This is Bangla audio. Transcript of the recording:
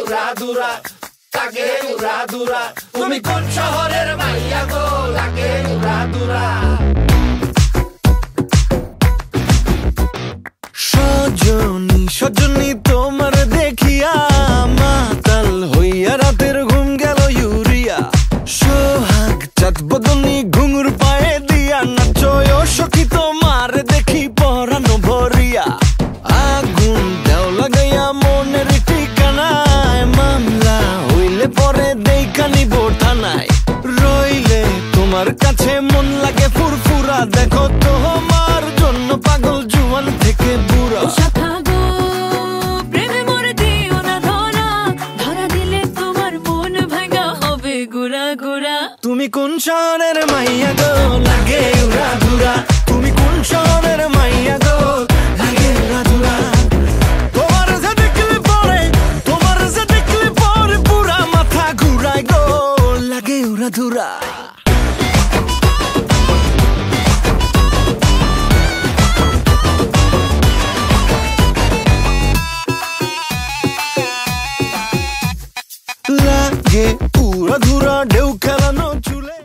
উড়াদুরা লাগে উড়াদুরা তুমি কোন শহরের মাইয়া গো লাগে উড়াদুরা সজনী সজনী তোমার দেখিয়া মাতাল হইয়া রাতের ঘুম গেল ইউরিয়া সোহাগ চাঁদ বদনী ঘুঙুর পায়ে দিয়া নাচয় সখী তোমার দেখি পরানো ভরিয়া আগুন দেও লাগাইয়া মনের ঠিকানায় মামলা হইলে পরে দেখা নিব থানায় রইলে তোমার কাছে মন লাগে ফুরফুরা দেখো তোমার জন্য পাগল জুয়ান থেকে বুড়া তুমি কোন শহরের মাইয়া গো লাগে উড়াদুরা তুমি কোন শহরের মাইয়া গো লাগে উড়াদুরা তোমার যে দেখলে পরে পুরা মাথা ঘুরায় গো লাগে উড়াদুরা লাগে উড়াদুরা ঢেউ খেলানো চুলে